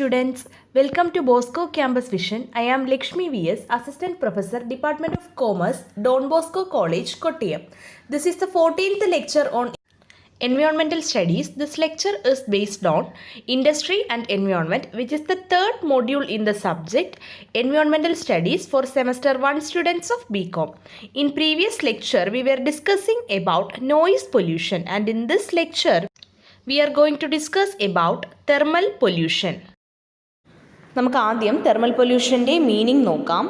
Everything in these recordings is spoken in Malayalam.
students, welcome to Bosco Campus Vision. I am Lakshmi V.S., Assistant Professor, Department of Commerce, Don Bosco College, Kottayam. This is the 14th lecture on Environmental Studies. This lecture is based on Industry and Environment, which is the third module in the subject Environmental Studies for Semester 1 students of BCom. In previous lecture, we were discussing about noise pollution, and in this lecture, we are going to discuss about thermal pollution. നമുക്ക് ആദ്യം thermal pollutionന്റെ meaning നോക്കാം.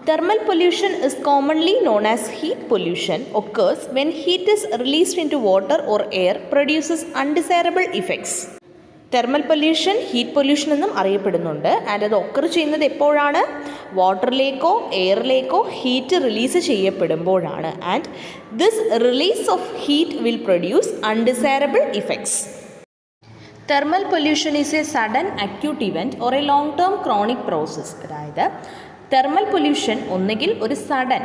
Thermal pollution is commonly known as heat pollution, occurs when heat is released into water or air, produces undesirable effects. Thermal pollution heat pollution എന്നും അറിയപ്പെടുന്നുണ്ട്. ആൻഡ് അത് ഒക്കർ ചെയ്യുന്നത് എപ്പോഴാണ്? വാട്ടറിലേക്കോ എയറിലേക്കോ ഹീറ്റ് റിലീസ് ചെയ്യപ്പെടുമ്പോഴാണ്. And this release of heat will produce undesirable effects. Thermal pollution is a sudden acute event or a long term chronic process. അതായത് തെർമൽ പൊല്യൂഷൻ ഒന്നുകിൽ ഒരു സഡൻ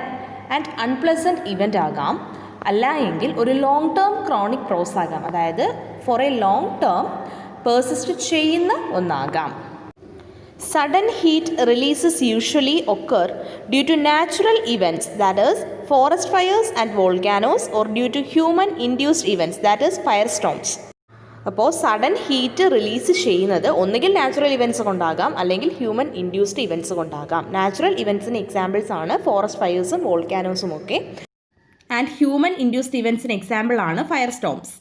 ആൻഡ് അൺപ്ലസൻറ്റ് ഇവൻ്റ് ആകാം, അല്ല എങ്കിൽ ഒരു ലോങ് ടേം ക്രോണിക് പ്രോസസ് ആകാം. അതായത് for a long term persist ചെയ്യുന്ന ഒന്നാകാം. Sudden heat releases usually occur due to natural events, that is forest fires and volcanoes, or due to human induced events, that is firestorms. അപ്പോൾ സഡൻ ഹീറ്റ് റിലീസ് ചെയ്യുന്നത് ഒന്നുകിൽ നാച്ചുറൽ ഇവൻറ്റ്സ് കൊണ്ടാകാം, അല്ലെങ്കിൽ ഹ്യൂമൻ ഇൻഡ്യൂസ്ഡ് ഇവൻറ്റ്സ് കൊണ്ടാകാം. നാച്ചുറൽ ഇവൻറ്റ്സിന് എക്സാമ്പിൾസ് ആണ് ഫോറസ്റ്റ് ഫയേഴ്സും വോൾക്കാനോസും ഒക്കെ. ആൻഡ് ഹ്യൂമൻ ഇൻഡ്യൂസ്ഡ് ഇവൻറ്റ്സിന് എക്സാമ്പിൾ ആണ് firestorms.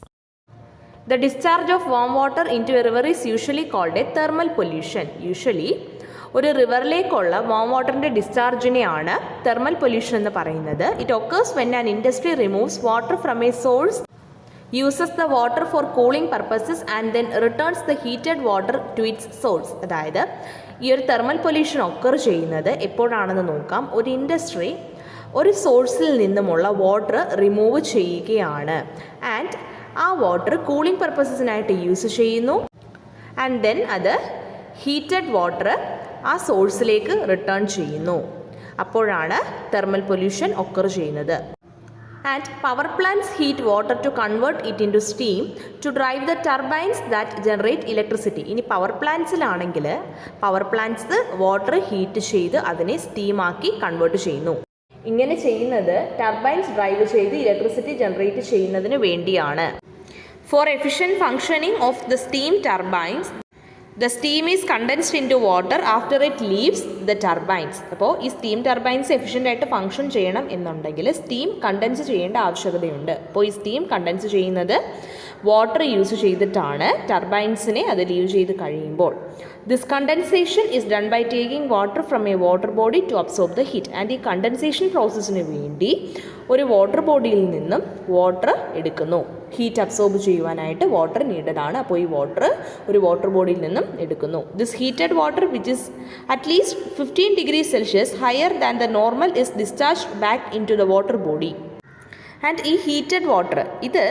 The discharge of warm water into a river is usually called a thermal pollution. Usually ഒരു റിവറിലേക്കുള്ള വാം വാട്ടറിൻ്റെ ഡിസ്ചാർജിനെയാണ് തെർമൽ പൊല്യൂഷൻ എന്ന് പറയുന്നത്. It occurs when an industry removes water from A source, uses the water for cooling purposes and then returns the heated water to its source. അതായത് ഈ ഒരു തെർമൽ പൊല്യൂഷൻ ഒക്കർ ചെയ്യുന്നത് എപ്പോഴാണെന്ന് നോക്കാം. ഒരു ഇൻഡസ്ട്രി ഒരു സോഴ്സിൽ നിന്നുമുള്ള വാട്ടർ റിമൂവ് ചെയ്യുകയാണ്, ആൻഡ് ആ വാട്ടർ കൂളിംഗ് പർപ്പസസിനായിട്ട് യൂസ് ചെയ്യുന്നു, ആൻഡ് ദെൻ അത് ഹീറ്റഡ് വാട്ടർ ആ സോഴ്സിലേക്ക് റിട്ടേൺ ചെയ്യുന്നു. അപ്പോഴാണ് തെർമൽ പൊല്യൂഷൻ ഒക്കർ ചെയ്യുന്നത്. And power plants heat water to convert it into steam to drive the turbines that generate electricity. ഇനി പവർ പ്ലാന്റ്സിലാണെങ്കിൽ പവർ പ്ലാന്റ്സ് വാട്ടർ ഹീറ്റ് ചെയ്ത് അതിനെ സ്റ്റീമാക്കി കൺവേർട്ട് ചെയ്യുന്നു. ഇങ്ങനെ ചെയ്യുന്നത് ടർബൈൻസ് ഡ്രൈവ് ചെയ്ത് ഇലക്ട്രിസിറ്റി ജനറേറ്റ് ചെയ്യുന്നതിന് വേണ്ടിയാണ്. For efficient functioning of the steam turbines, the steam is condensed into water after it leaves the turbines. അപ്പോൾ ഈ സ്റ്റീം ടർബൈൻസ് എഫിഷ്യൻ്റ് ആയിട്ട് ഫങ്ഷൻ ചെയ്യണം എന്നുണ്ടെങ്കിൽ സ്റ്റീം കണ്ടൻസ് ചെയ്യേണ്ട ആവശ്യകതയുണ്ട്. അപ്പോൾ ഈ സ്റ്റീം കണ്ടൻസ് ചെയ്യുന്നത് വാട്ടർ യൂസ് ചെയ്തിട്ടാണ് ടർബൈൻസിനെ അത് ലീവ് ചെയ്ത് കഴിയുമ്പോൾ. This condensation is done by taking water from a water body to absorb the heat. And ഈ കണ്ടൻസേഷൻ പ്രോസസ്സിന് വേണ്ടി ഒരു വാട്ടർ ബോഡിയിൽ നിന്നും വാട്ടർ എടുക്കുന്നു. ഹീറ്റ് അബ്സോർബ് ചെയ്യുവാനായിട്ട് വാട്ടർ നീഡഡ് ആണ്. അപ്പോൾ ഈ വാട്ടർ ഒരു വാട്ടർ ബോഡിയിൽ നിന്നും എടുക്കുന്നു. This heated water which is at least 15 degrees Celsius higher than the normal is discharged back into the water body. And ഈ ഹീറ്റഡ് വാട്ടർ ഇത്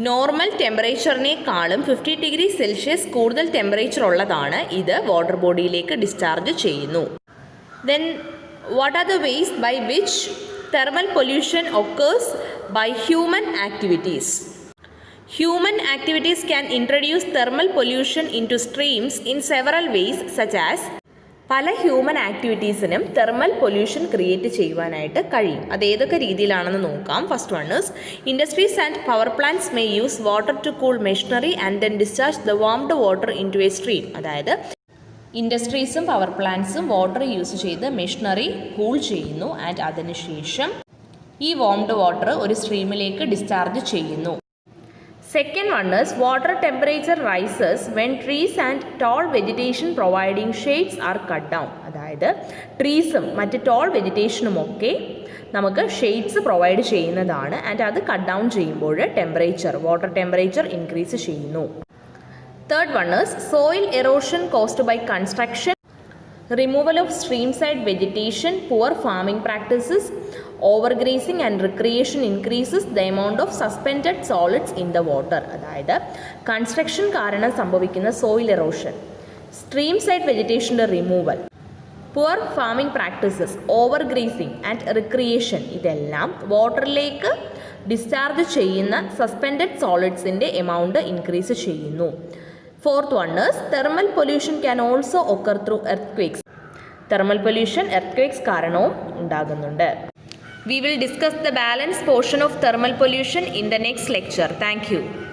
നോർമൽ ടെമ്പറേച്ചറിനേക്കാളും 50 degrees Celsius കൂടുതൽ ടെമ്പറേച്ചർ ഉള്ളതാണ്. ഇത് വാട്ടർ ബോഡിയിലേക്ക് ഡിസ്ചാർജ് ചെയ്യുന്നു. Then what are the ways by which thermal pollution occurs? By human activities. Human activities can introduce thermal pollution into streams in several ways, such as പല ഹ്യൂമൻ ആക്ടിവിറ്റീസിനും തെർമൽ പൊല്യൂഷൻ ക്രിയേറ്റ് ചെയ്യുവാനായിട്ട് കഴിയും. അത് ഏതൊക്കെ രീതിയിലാണെന്ന് നോക്കാം. First one is industries and power plants may use water to cool machinery and then discharge the warmed water into a stream. അതായത് ഇൻഡസ്ട്രീസും പവർ പ്ലാന്റ്സും വാട്ടർ യൂസ് ചെയ്ത് മെഷീനറി കൂൾ ചെയ്യുന്നു, ആൻഡ് അതിനുശേഷം ഈ വാംഡ് വാട്ടർ ഒരു സ്ട്രീമിലേക്ക് ഡിസ്ചാർജ് ചെയ്യുന്നു. Second one is water temperature rises when trees and tall vegetation providing shades R cut down. അതായത് ട്രീസും മറ്റ് ടോൾ വെജിറ്റേഷനുമൊക്കെ നമുക്ക് ഷെയ്ഡ്സ് പ്രൊവൈഡ് ചെയ്യുന്നതാണ്, ആൻഡ് അത് കട്ട് ഡൗൺ ചെയ്യുമ്പോൾ വാട്ടർ ടെമ്പറേച്ചർ ഇൻക്രീസ് ചെയ്യുന്നു. Third one is soil erosion caused by construction, removal of stream side vegetation, poor farming practices, overgrazing and recreation increases the amount of suspended solids in the water. അതായത് കൺസ്ട്രക്ഷൻ കാരണം സംഭവിക്കുന്ന സോയിൽ എറോഷൻ, സ്ട്രീം സൈഡ് വെജിറ്റേഷൻ്റെ removal, poor farming practices, overgrazing and recreation, ഇതെല്ലാം വാട്ടറിലേക്ക് ഡിസ്ചാർജ് ചെയ്യുന്ന സസ്പെൻഡഡ് സോളിഡ്സിൻ്റെ എമൗണ്ട് ഇൻക്രീസ് ചെയ്യുന്നു. Fourth one is thermal pollution can also occur through earthquakes. Thermal pollution earthquakes കാരണവും ഉണ്ടാകുന്നുണ്ട്. We will discuss the balance portion of thermal pollution in the next lecture. Thank you.